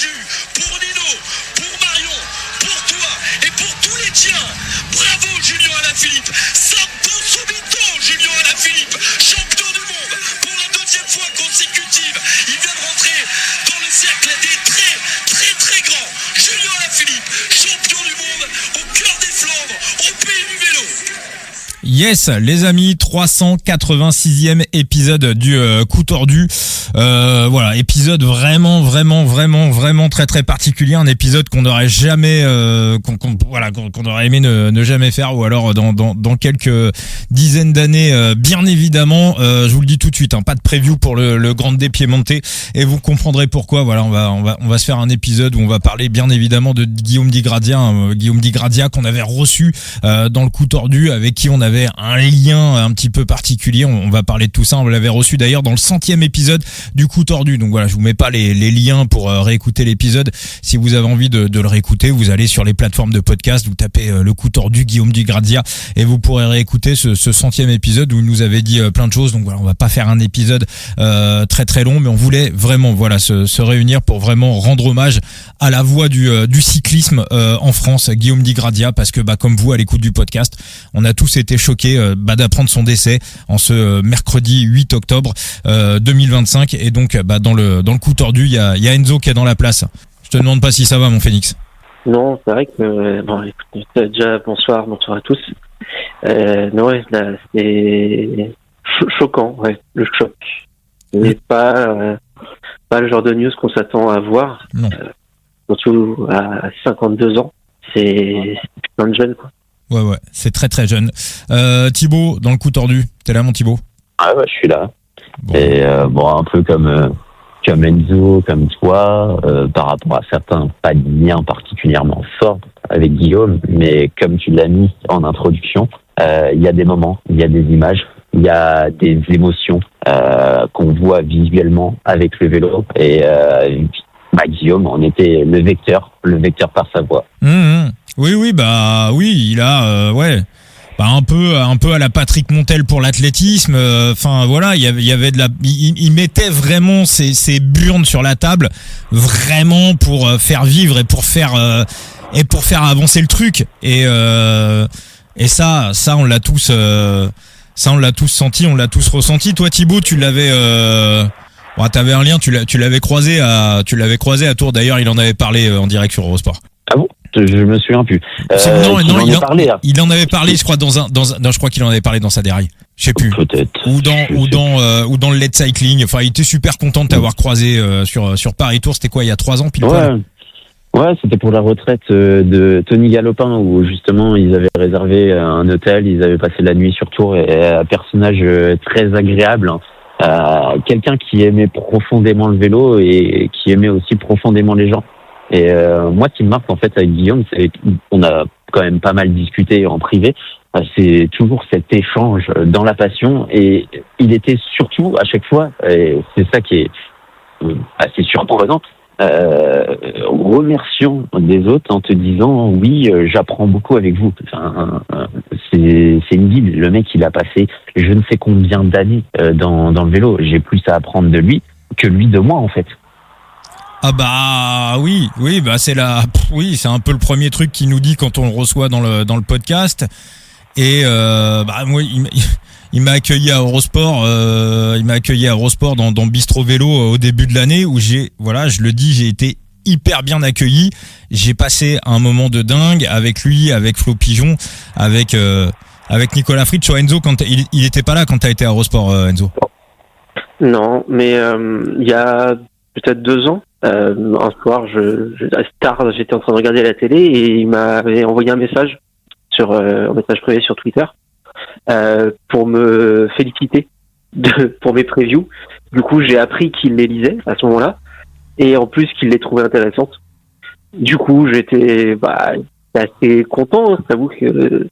Juju, pour Nino, pour Marion, pour toi et pour tous les tiens. Bravo Julien Alaphilippe, Santo Subito Julien Alaphilippe, champion du monde pour la 2e fois consécutive. Il vient de rentrer dans le cercle des très très très grands. Julien Alaphilippe, champion du monde au cœur des Flandres, au pays du vélo. Yes, les amis, 386e épisode du Coup Tordu. Voilà, épisode vraiment très très particulier, un épisode qu'on n'aurait jamais qu'on aurait aimé ne jamais faire, ou alors dans quelques dizaines d'années, bien évidemment. Je vous le dis tout de suite, pas de preview pour le Grande Piemonte, et vous comprendrez pourquoi. Voilà, on va se faire un épisode où on va parler bien évidemment de Guillaume Di Grazia qu'on avait reçu dans le Coup Tordu, avec qui on avait un lien un petit peu particulier. On va parler de tout ça. On l'avait reçu d'ailleurs dans le 100e épisode du Coup Tordu. Donc voilà, je vous mets pas les liens pour réécouter l'épisode. Si vous avez envie de le réécouter, vous allez sur les plateformes de podcast, vous tapez le Coup Tordu Guillaume Di Grazia et vous pourrez réécouter ce 100e épisode où il nous avait dit plein de choses. Donc voilà, on va pas faire un épisode très très long, mais on voulait vraiment se réunir pour vraiment rendre hommage à la voix du cyclisme en France, Guillaume Di Grazia, parce que comme vous à l'écoute du podcast, on a tous été choqués d'apprendre son décès en ce mercredi 8 octobre 2025, et donc dans le Coup Tordu, il y a Enzo qui est dans la place. Je te demande pas si ça va, mon Phoenix. Non, c'est vrai que écoute, déjà bonsoir à tous. Non, ouais, là, c'est choquant, ouais, le choc. Mais pas le genre de news qu'on s'attend à voir. Non. Surtout à 52 ans, c'est plein de jeunes, quoi. Ouais, c'est très très jeune. Thibaut, dans le Coup Tordu, t'es là, mon Thibaut? Ah ouais, je suis là. Bon. Et un peu comme Enzo, comme toi, par rapport à certains, pas de lien particulièrement fort avec Guillaume, mais comme tu l'as mis en introduction, il y a des moments, il y a des images, il y a des émotions qu'on voit visuellement avec le vélo, et Guillaume en était le vecteur par sa voix. Oui, il a un peu à la Patrick Montel pour l'athlétisme. Enfin voilà, il y avait il mettait vraiment ses burnes sur la table, vraiment pour faire vivre et pour faire avancer le truc. Et ça on l'a tous senti, on l'a tous ressenti. Toi, Thibaut, tu l'avais t'avais un lien, tu l'avais croisé à Tours. D'ailleurs, il en avait parlé en direct sur Eurosport. Ah bon? Je me souviens plus. Il en avait parlé, je crois, je crois qu'il en avait parlé dans sa déraille. Je sais plus. Peut-être. Ou dans le Let's Cycling. Enfin, il était super content de t'avoir croisé sur Paris Tour. C'était quoi, il y a 3 ans, pile poil? Ouais, c'était pour la retraite de Tony Galopin, où justement ils avaient réservé un hôtel, ils avaient passé la nuit sur Tours, et un personnage très agréable. Quelqu'un qui aimait profondément le vélo et qui aimait aussi profondément les gens. Et moi, ce qui me marque en fait avec Guillaume, c'est qu'on a quand même pas mal discuté en privé. C'est toujours cet échange dans la passion, et il était surtout à chaque fois, et c'est ça qui est assez surprenant, remerciant des autres en te disant oui, j'apprends beaucoup avec vous. Enfin, c'est une bible. Le mec, il a passé je ne sais combien d'années dans le vélo. J'ai plus à apprendre de lui que lui de moi, en fait. Ah oui, c'est c'est un peu le premier truc qu'il nous dit quand on le reçoit dans le podcast. Et moi, il m'a accueilli à Eurosport, dans Bistro Vélo au début de l'année, où je le dis, j'ai été hyper bien accueilli. J'ai passé un moment de dingue avec lui, avec Flo Pigeon, avec Nicolas Fritsch. Enzo, quand il était pas là quand t'as été à Eurosport, Enzo? Non, mais il y a peut-être 2 ans, un soir, j'étais en train de regarder la télé, et il m'avait envoyé un message un message privé sur Twitter, pour me féliciter pour mes previews. Du coup, j'ai appris qu'il les lisait à ce moment-là, et en plus qu'il les trouvait intéressantes. Du coup, j'étais assez content. J'avoue que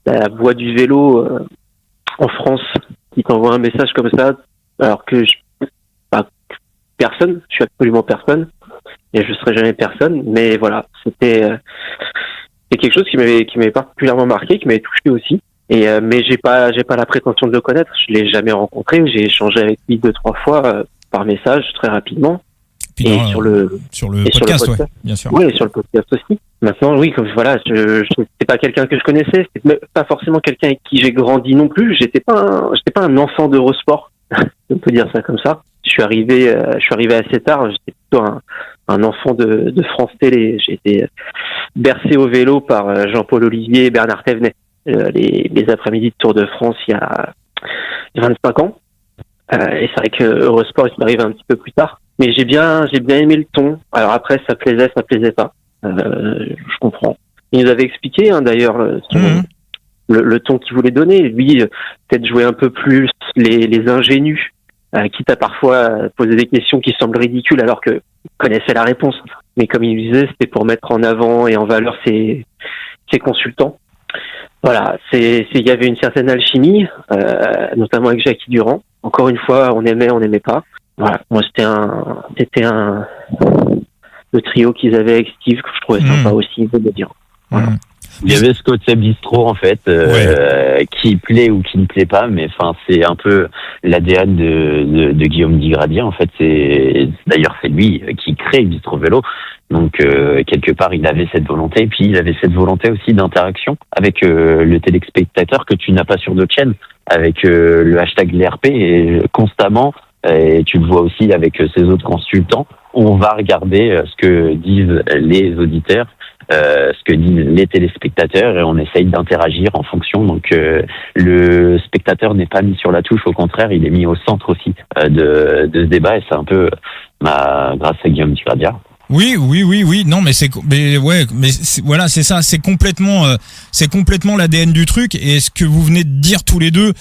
la voix du vélo en France, qui t'envoie un message comme ça, alors que personne, je suis absolument personne, et je serai jamais personne. Mais voilà, c'était quelque chose qui m'avait particulièrement marqué, qui m'avait touché aussi. Et mais j'ai pas la prétention de le connaître. Je l'ai jamais rencontré. J'ai échangé avec lui 2-3 fois par message très rapidement. Puis et dans, sur le podcast, podcast. ouais, bien sûr. Oui, sur le podcast aussi. Maintenant, oui, comme voilà, c'est pas quelqu'un que je connaissais, c'est pas forcément quelqu'un avec qui j'ai grandi non plus. J'étais pas un enfant d'Eurosport, on peut dire ça comme ça. Je suis arrivé assez tard. J'étais plutôt un enfant de France Télé. J'ai été bercé au vélo par Jean-Paul Ollivier et Bernard Thévenet, les après-midi de Tour de France il y a 25 ans. Et c'est vrai que Eurosport il m'arrive un petit peu plus tard. Mais j'ai bien aimé le ton. Alors après, ça plaisait pas. Je comprends. Il nous avait expliqué, d'ailleurs, le ton qu'il voulait donner. Lui, peut-être jouer un peu plus les ingénus, quitte à parfois poser des questions qui semblent ridicules alors que connaissait la réponse. Mais comme il disait, c'était pour mettre en avant et en valeur ses consultants. Voilà, il y avait une certaine alchimie, notamment avec Jackie Durand. Encore une fois, on n'aimait pas. Voilà, moi c'était le trio qu'ils avaient avec Steve que je trouvais sympa aussi de dire. Voilà. Il y avait ce concept bistro en fait, qui plaît ou qui ne plaît pas, mais enfin c'est un peu l'ADN de Guillaume Digradia en fait. C'est lui qui crée Bistro Vélo, donc quelque part il avait cette volonté, et puis il avait cette volonté aussi d'interaction avec le téléspectateur que tu n'as pas sur d'autres chaînes, avec le hashtag LRP et constamment. Et tu le vois aussi avec ses autres consultants, on va regarder ce que disent les auditeurs, ce que disent les téléspectateurs, et on essaye d'interagir en fonction. Donc le spectateur n'est pas mis sur la touche, au contraire, il est mis au centre aussi de ce débat, et c'est un peu grâce à Guillaume Digradia. Oui. Non, mais voilà, c'est ça. C'est complètement l'ADN du truc. Et ce que vous venez de dire tous les deux,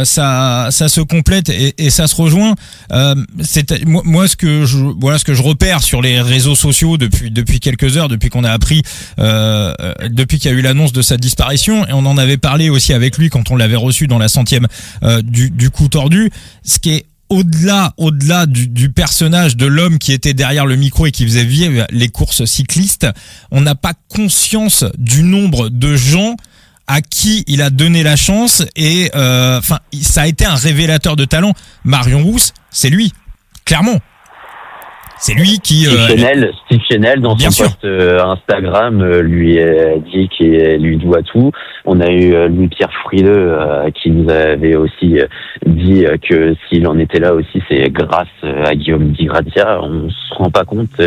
ça se complète et ça se rejoint. Moi, ce que je repère sur les réseaux sociaux depuis quelques heures, depuis qu'on a appris, depuis qu'il y a eu l'annonce de sa disparition, et on en avait parlé aussi avec lui quand on l'avait reçu dans la 100e du coup tordu. Ce qui est au-delà du personnage de l'homme qui était derrière le micro et qui faisait vivre les courses cyclistes, on n'a pas conscience du nombre de gens à qui il a donné la chance, et ça a été un révélateur de talent. Marion Rousse, c'est lui, clairement. C'est lui qui... Steve Chenel, dans son post Instagram, lui dit qu'il lui doit tout. On a eu Louis-Pierre Frileux qui nous avait aussi dit que s'il en était là aussi, c'est grâce à Guillaume Digradia. On se rend pas compte,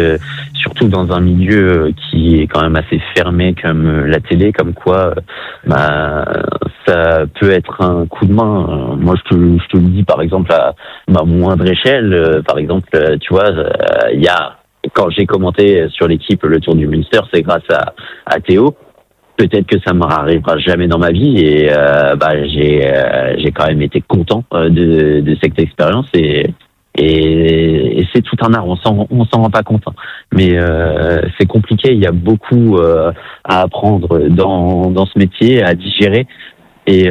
surtout dans un milieu qui est quand même assez fermé comme la télé, comme quoi ça peut être un coup de main. Moi, je te le dis, par exemple, à ma moindre échelle. Par exemple, tu vois, quand j'ai commenté sur l'équipe le Tour du Munster, c'est grâce à Théo. Peut-être que ça ne m'arrivera jamais dans ma vie, et j'ai quand même été content de cette expérience, et c'est tout un art. On s'en rend pas compte, mais c'est compliqué. Il y a beaucoup à apprendre dans ce métier, à digérer. Et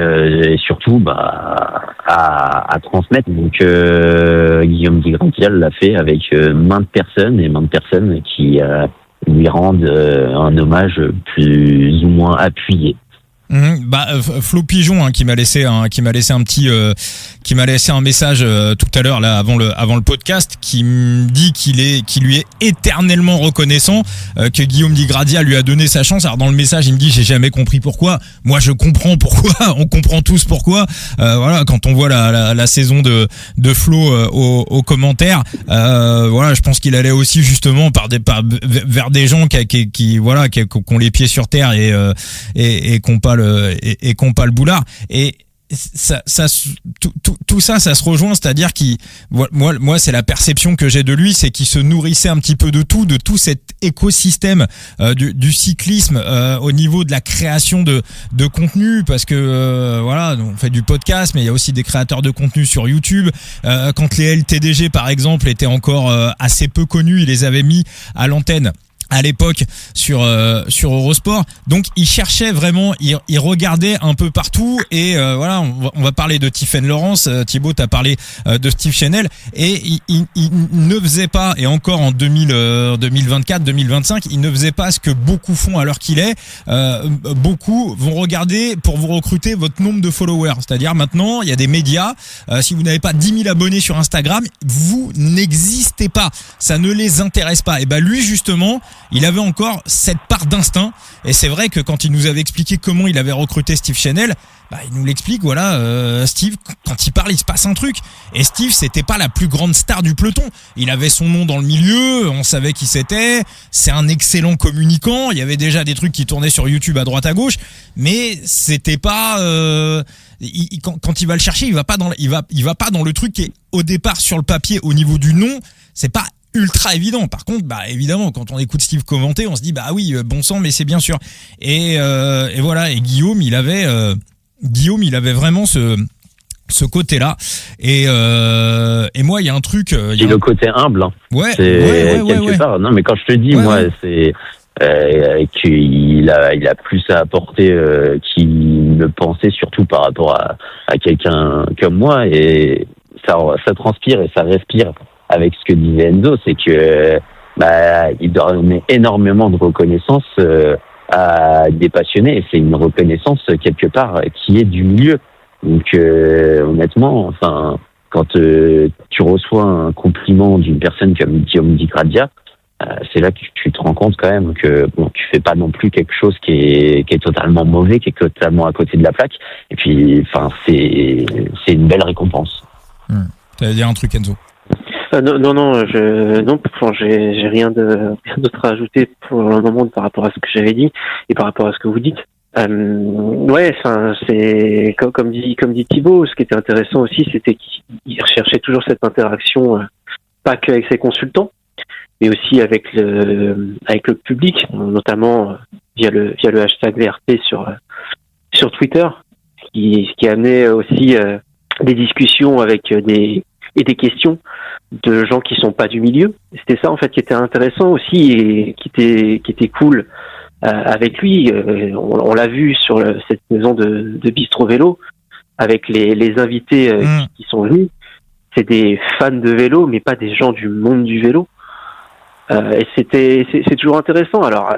surtout à transmettre. Donc Guillaume Digradia l'a fait avec maintes personnes qui lui rendent un hommage plus ou moins appuyé. Flo Pigeon, qui m'a laissé un message tout à l'heure là avant le podcast, qui me dit qu'il lui est éternellement reconnaissant, que Guillaume Digradia lui a donné sa chance. Alors dans le message il me dit: j'ai jamais compris pourquoi. Moi je comprends pourquoi, on comprend tous pourquoi. Voilà, quand on voit la saison de Flo aux commentaires, voilà, je pense qu'il allait aussi justement vers des gens qui ont les pieds sur terre et qui n'ont pas le boulard. Et tout ça se rejoint, c'est-à-dire moi c'est la perception que j'ai de lui, c'est qu'il se nourrissait un petit peu de tout cet écosystème du cyclisme au niveau de la création de contenu, parce que voilà, on fait du podcast, mais il y a aussi des créateurs de contenu sur YouTube. Quand les LTDG par exemple étaient encore assez peu connus, ils les avaient mis à l'antenne à l'époque sur Eurosport. Donc il cherchait vraiment, il regardait un peu partout et voilà, on va parler de Tiffaine Laurence, Thibaut t'as parlé de Steve Chenel, et il ne faisait pas, et encore en 2024 2025, il ne faisait pas ce que beaucoup font à l'heure qu'il est. Beaucoup vont regarder pour vous recruter votre nombre de followers, c'est-à-dire maintenant il y a des médias, si vous n'avez pas 10 000 abonnés sur Instagram, vous n'existez pas, ça ne les intéresse pas. Et ben lui justement, il avait encore cette part d'instinct, et c'est vrai que quand il nous avait expliqué comment il avait recruté Steve Chenel, bah il nous l'explique, voilà, Steve, quand il parle, il se passe un truc. Et Steve, c'était pas la plus grande star du peloton. Il avait son nom dans le milieu, on savait qui c'était. C'est un excellent communicant. Il y avait déjà des trucs qui tournaient sur YouTube à droite à gauche, mais c'était pas. Quand il va le chercher, il va pas dans le truc qui est au départ sur le papier au niveau du nom. C'est pas ultra évident. Par contre, bah évidemment, quand on écoute Steve commenter, on se dit bah oui, bon sang, mais c'est bien sûr. Et voilà. Et Guillaume, il avait vraiment ce côté-là. Et moi, il y a un truc. Il y a le côté humble. Hein. Ouais. C'est quelque part. Non, mais quand je te dis, moi, c'est qu'il a plus à apporter qu'il ne pensait, surtout par rapport à quelqu'un comme moi, et ça transpire et ça respire avec ce que disait Enzo, c'est que il donnait énormément de reconnaissance à des passionnés, et c'est une reconnaissance quelque part qui est du milieu. Donc honnêtement, enfin, quand tu reçois un compliment d'une personne comme Guillaume Di Grazia, c'est là que tu te rends compte quand même que bon, tu fais pas non plus quelque chose qui est totalement mauvais, qui est totalement à côté de la plaque. Et puis, enfin, c'est une belle récompense. T'allais dire un truc, Enzo? J'ai rien d'autre à ajouter pour le moment par rapport à ce que j'avais dit et par rapport à ce que vous dites. C'est comme dit Thibaut, ce qui était intéressant aussi, c'était qu'il recherchait toujours cette interaction, pas qu'avec ses consultants, mais aussi avec le public, notamment via le hashtag VRP sur Twitter, ce qui amenait aussi des discussions avec des questions de gens qui sont pas du milieu. C'était ça en fait qui était intéressant aussi et qui était cool avec lui. On l'a vu sur cette maison de Bistro Vélo avec les invités qui sont venus. C'est des fans de vélo, mais pas des gens du monde du vélo. Et c'est toujours intéressant. Alors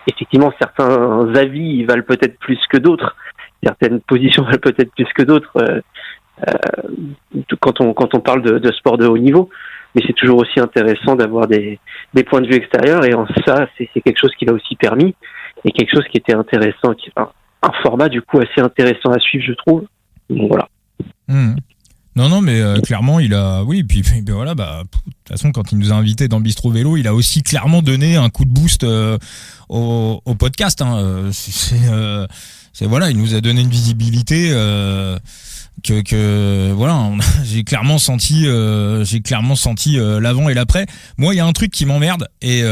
effectivement, certains avis valent peut-être plus que d'autres, certaines positions valent peut-être plus que d'autres. Quand on parle de sport de haut niveau, mais c'est toujours aussi intéressant d'avoir des points de vue extérieurs, et en ça c'est quelque chose qui l'a aussi permis, et quelque chose qui était intéressant, un format du coup assez intéressant à suivre, je trouve. Donc voilà. Non, mais clairement, il a, oui, puis voilà, de toute façon, quand il nous a invités dans Bistro Vélo, il a aussi clairement donné un coup de boost au podcast. Hein. C'est voilà, il nous a donné une visibilité que voilà, j'ai clairement senti l'avant et l'après. Moi, il y a un truc qui m'emmerde et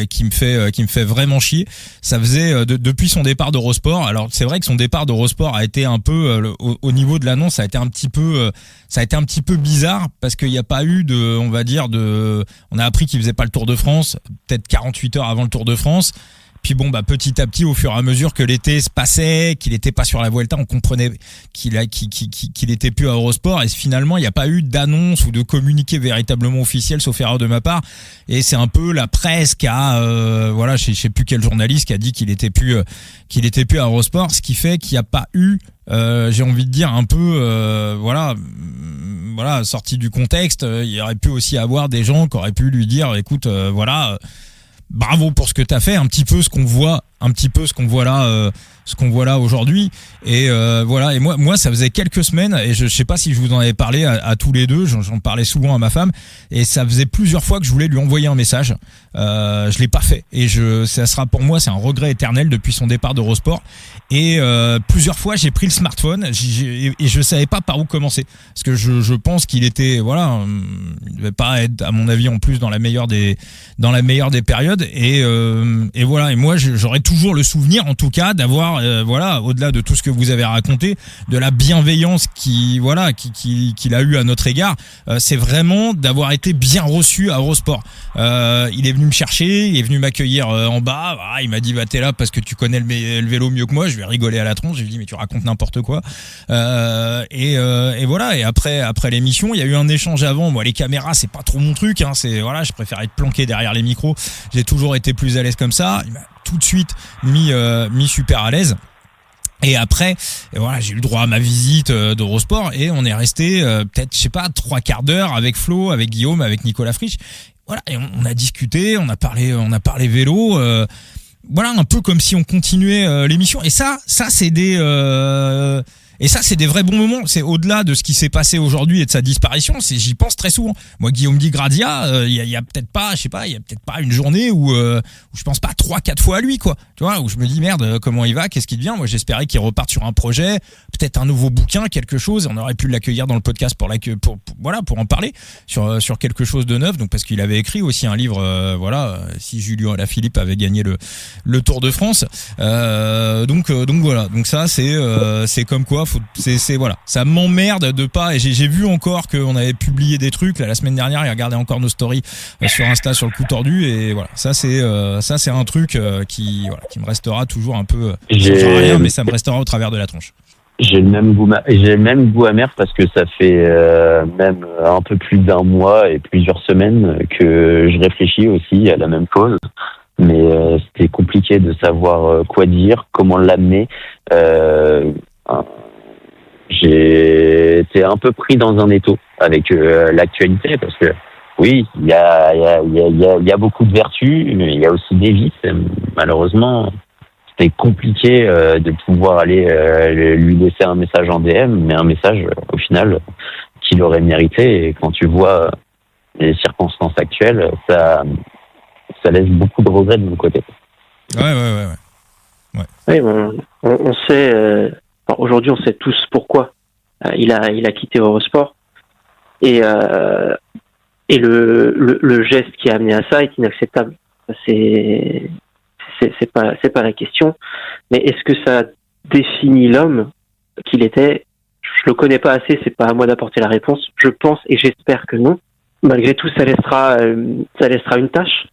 qui me fait vraiment chier. Ça faisait depuis son départ d'Eurosport. Alors c'est vrai que son départ d'Eurosport a été un peu au niveau de l'annonce, ça a été un petit peu bizarre, parce qu'il n'y a pas eu on a appris qu'il faisait pas le Tour de France, peut-être 48 heures avant le Tour de France. Puis bon, petit à petit, au fur et à mesure que l'été se passait, qu'il était pas sur la Vuelta, on comprenait qu'il était plus à Eurosport, et finalement, il n'y a pas eu d'annonce ou de communiqué véritablement officiel, sauf erreur de ma part. Et c'est un peu la presse qui a, je sais plus quel journaliste qui a dit qu'il était plus à Eurosport, ce qui fait qu'il n'y a pas eu, j'ai envie de dire un peu, sorti du contexte. Il y aurait pu aussi avoir des gens qui auraient pu lui dire, écoute, bravo pour ce que t'as fait, un petit peu ce qu'on voit là aujourd'hui, et voilà. Et moi ça faisait quelques semaines, et je sais pas si je vous en avais parlé à tous les deux, j'en parlais souvent à ma femme, et ça faisait plusieurs fois que je voulais lui envoyer un message, je l'ai pas fait, et ça sera pour moi, c'est un regret éternel depuis son départ d'Eurosport. Et plusieurs fois j'ai pris le smartphone et je savais pas par où commencer, parce que je pense qu'il était, il devait pas être, à mon avis, en plus dans la meilleure des périodes, et voilà. Et moi j'aurais toujours le souvenir, en tout cas, d'avoir, voilà, au-delà de tout ce que vous avez raconté, de la bienveillance qu'il a eu à notre égard. C'est vraiment d'avoir été bien reçu à Eurosport. Il est venu me chercher, il est venu m'accueillir en bas. Il m'a dit, bah, t'es là parce que tu connais le vélo mieux que moi. Je lui ai rigolé à la tronche. Je lui ai dit, mais tu racontes n'importe quoi. Et voilà. Et après l'émission, il y a eu un échange avant. Moi, les caméras, c'est pas trop mon truc, hein. Voilà, je préfère être planqué derrière les micros. J'ai toujours été plus à l'aise comme ça. Il m'a tout de suite mis super à l'aise. Et après, voilà, j'ai eu le droit à ma visite d'Eurosport et on est resté peut-être, je sais pas, 3/4 d'heure avec Flo, avec Guillaume, avec Nicolas Frisch. Voilà, et on a discuté, on a parlé vélo. Voilà, un peu comme si on continuait l'émission. Et ça c'est des vrais bons moments. C'est au-delà de ce qui s'est passé aujourd'hui et de sa disparition. J'y pense très souvent. Moi, Guillaume Di Gradia, il y a peut-être pas, je sais pas, il y a peut-être pas une journée où je pense pas 3-4 fois à lui, quoi. Tu vois, où je me dis merde, comment il va, qu'est-ce qu'il devient. Moi, j'espérais qu'il reparte sur un projet, peut-être un nouveau bouquin, quelque chose. On aurait pu l'accueillir dans le podcast pour en parler sur quelque chose de neuf. Donc parce qu'il avait écrit aussi un livre, si Julien Alaphilippe avait gagné le Tour de France. Donc voilà. Donc ça, c'est comme quoi. Voilà, ça m'emmerde de pas. Et j'ai vu encore qu'on avait publié des trucs là, la semaine dernière. Il regardait encore nos stories sur Insta sur le coup tordu. Et voilà, ça c'est un truc qui me restera toujours un peu. Ça change rien, mais ça me restera au travers de la tronche. J'ai le même goût amer parce que ça fait même un peu plus d'un mois et plusieurs semaines que je réfléchis aussi à la même chose. Mais c'était compliqué de savoir quoi dire, comment l'amener. J'ai été un peu pris dans un étau avec l'actualité parce que oui, il y a beaucoup de vertus, mais il y a aussi des vices. Malheureusement, c'était compliqué de pouvoir aller lui laisser un message en DM, mais un message au final qu'il aurait mérité. Et quand tu vois les circonstances actuelles, ça laisse beaucoup de regrets de mon côté. Ouais. Oui, on sait. Aujourd'hui, on sait tous pourquoi il a quitté Eurosport et le geste qui a amené à ça est inacceptable. C'est pas la question, mais est-ce que ça définit l'homme qu'il était? Je le connais pas assez, c'est pas à moi d'apporter la réponse. Je pense et j'espère que non. Malgré tout, ça laissera une tâche.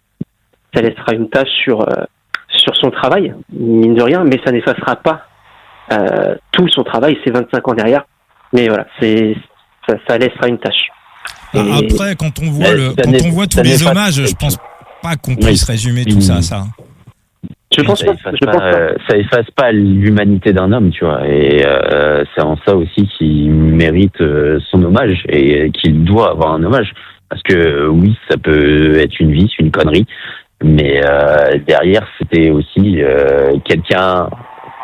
Ça laissera une tâche sur son travail, mine de rien, mais ça n'effacera pas tout son travail, c'est 25 ans derrière, mais voilà, ça laissera une tâche. Après, quand on voit tous les hommages, je pense pas qu'on puisse résumer tout ça à ça. Je pense pas. Ça efface pas l'humanité d'un homme, tu vois, et c'est en ça aussi qu'il mérite son hommage et qu'il doit avoir un hommage, parce que oui, ça peut être une vice, une connerie, mais derrière, c'était aussi quelqu'un.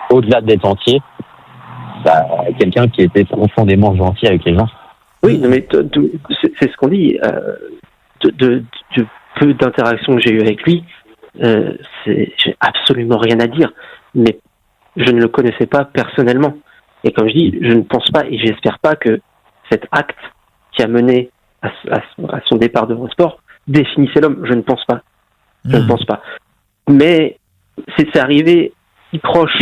Au-delà d'être entier, quelqu'un qui était profondément gentil avec les gens. Oui, mais c'est ce qu'on dit. Du peu d'interactions que j'ai eues avec lui, j'ai absolument rien à dire. Mais je ne le connaissais pas personnellement. Et comme je dis, je ne pense pas et j'espère pas que cet acte qui a mené à son départ de Eurosport définissait l'homme. Je ne pense pas. Je ne pense pas. Mais c'est arrivé si proche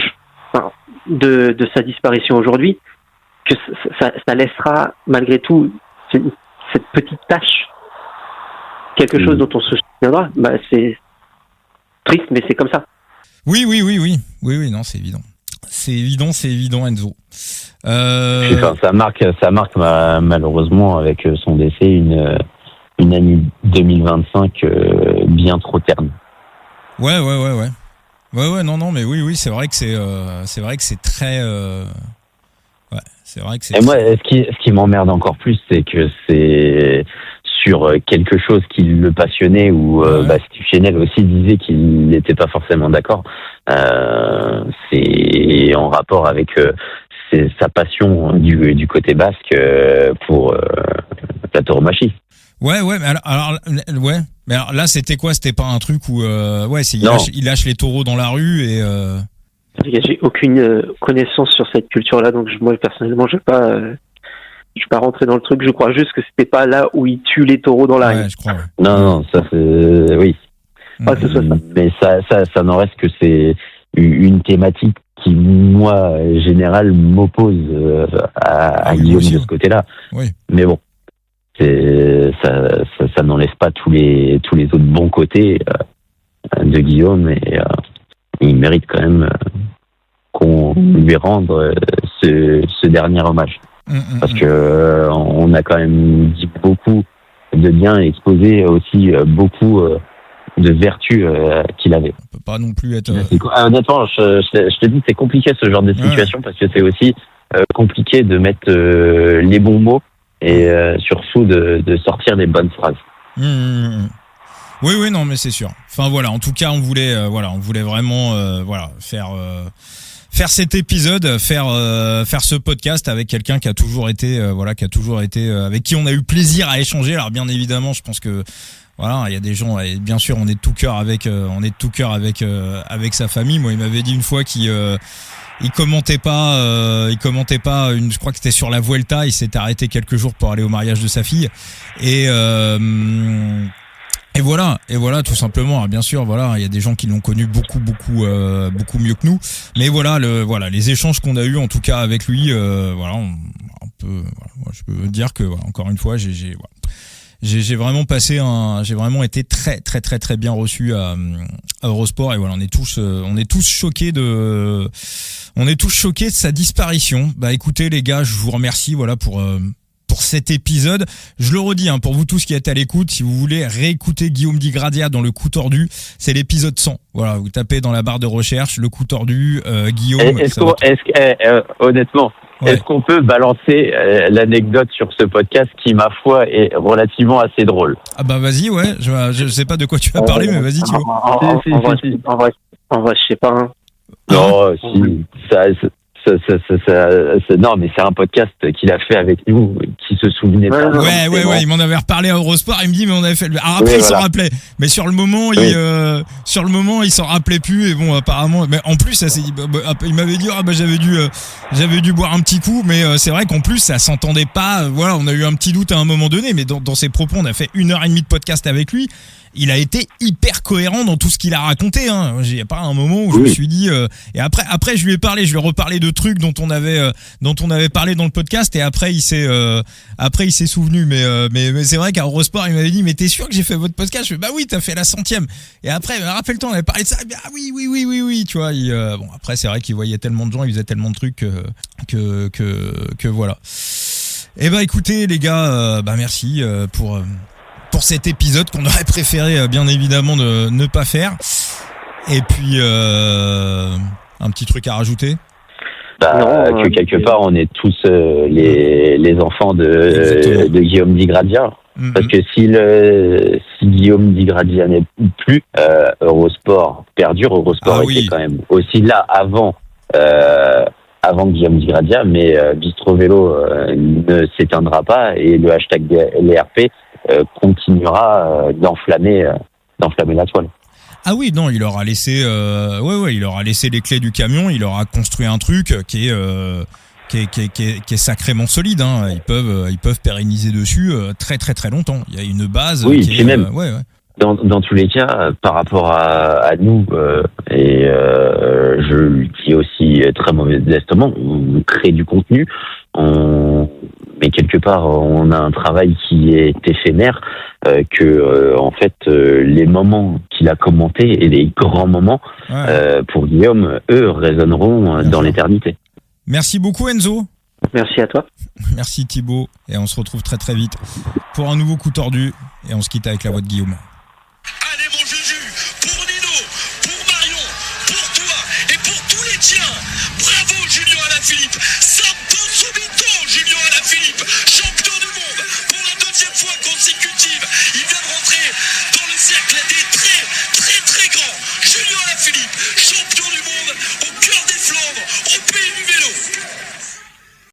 de sa disparition aujourd'hui que ça laissera malgré tout cette petite tâche, quelque chose dont on se souviendra. C'est triste, mais c'est comme ça. Oui, non, c'est évident, Enzo. Ça marque malheureusement avec son décès une année 2025 bien trop terne. Ouais, non, mais oui, c'est vrai que c'est très, c'est vrai que c'est. Et moi, ce qui m'emmerde encore plus, c'est que c'est sur quelque chose qui le passionnait, ou Steve Chenel aussi disait qu'il n'était pas forcément d'accord. C'est en rapport avec sa passion du côté basque pour la tauromachie. Ouais, mais alors, mais alors là, c'était quoi? C'était pas un truc où, il lâche les taureaux dans la rue et. J'ai aucune connaissance sur cette culture-là, donc moi personnellement, je vais pas rentrer dans le truc. Je crois juste que c'était pas là où il tue les taureaux dans la rue. Ouais, je crois. Ouais. Non, ça c'est oui. Pas que ce soit ça. Mais ça n'en reste que c'est une thématique qui, moi, général, m'oppose à Guillaume de ce côté-là. Oui. Mais bon, ça n'enlève pas tous les autres bons côtés de Guillaume, et il mérite quand même qu'on lui rende ce dernier hommage. Parce que on a quand même dit beaucoup de bien et exposé aussi beaucoup de vertus qu'il avait. On peut pas non plus être... Honnêtement, je te dis, c'est compliqué ce genre de situation, parce que c'est aussi compliqué de mettre les bons mots et surtout de sortir des bonnes phrases. Oui, non, mais c'est sûr. Enfin voilà, en tout cas, on voulait vraiment faire cet épisode, faire ce podcast avec quelqu'un qui a toujours été avec qui on a eu plaisir à échanger. Alors bien évidemment, je pense que voilà, il y a des gens, et bien sûr, on est de tout cœur avec sa famille. Moi, il m'avait dit une fois qu'il commentait pas je crois que c'était sur la Vuelta, il s'était arrêté quelques jours pour aller au mariage de sa fille, et voilà, tout simplement. Alors bien sûr, voilà, il y a des gens qui l'ont connu beaucoup mieux que nous. Mais voilà, les échanges qu'on a eu en tout cas avec lui, je peux dire que encore une fois, j'ai vraiment été très très très très bien reçu à Eurosport, et voilà, on est tous choqués de sa disparition. Bah écoutez les gars, je vous remercie pour cet épisode. Je le redis, pour vous tous qui êtes à l'écoute, si vous voulez réécouter Guillaume Di Gradia dans Le Coup Tordu, c'est l'épisode 100. Voilà, vous tapez dans la barre de recherche Le Coup Tordu, Guillaume. Honnêtement, ouais. Est-ce qu'on peut balancer l'anecdote sur ce podcast qui, ma foi, est relativement assez drôle? Ah bah vas-y, ouais. Je sais pas de quoi tu vas parler, mais vas-y, Thibaut. En vrai, je sais pas. Non, non, mais c'est un podcast qu'il a fait avec nous, qui se souvenait pas. Ouais, il m'en avait reparlé à Eurosport, il me dit, mais on avait fait alors après, il s'en rappelait, mais sur le moment, il s'en rappelait plus, et bon, apparemment, mais en plus, ça s'est dit, il m'avait dit, j'avais dû boire un petit coup, mais c'est vrai qu'en plus, ça s'entendait pas, voilà, on a eu un petit doute à un moment donné, mais dans ses propos, on a fait 1h30 de podcast avec lui. Il a été hyper cohérent dans tout ce qu'il a raconté. Il n'y a pas un moment où je me suis dit. Et après, je lui ai reparlé de trucs dont on avait parlé dans le podcast. Et après, il s'est souvenu. Mais c'est vrai qu'à Eurosport, il m'avait dit, mais t'es sûr que j'ai fait votre podcast? Je fais, bah oui, t'as fait la 100e. Et après, rappelle-toi, on avait parlé de ça. Ah oui. Tu vois. Bon, après, c'est vrai qu'il voyait tellement de gens, il faisait tellement de trucs que voilà. Et bah écoutez les gars, merci pour cet épisode qu'on aurait préféré bien évidemment ne pas faire. Et puis un petit truc à rajouter. Que quelque part on est tous les enfants de Guillaume Di Gradia. Parce que si Guillaume Di Gradia n'est plus, Eurosport perdure. Eurosport était quand même aussi là avant Guillaume Di Gradia, mais Bistro Vélo ne s'éteindra pas, et le hashtag LRP continuera d'enflammer la toile. Ah oui, non, il leur a laissé il leur a laissé les clés du camion, il leur a construit un truc qui est sacrément solide, ils peuvent pérenniser dessus très très très longtemps. Il y a une base qui est même dans tous les cas, par rapport à nous, et je le dis aussi très modestement, on crée du contenu, mais quelque part on a un travail qui est éphémère, en fait les moments qu'il a commentés et les grands moments pour Guillaume, eux, résonneront dans l'éternité. Merci beaucoup Enzo. Merci à toi. Merci Thibaut, et on se retrouve très très vite pour un nouveau Coup Tordu, et on se quitte avec la voix de Guillaume.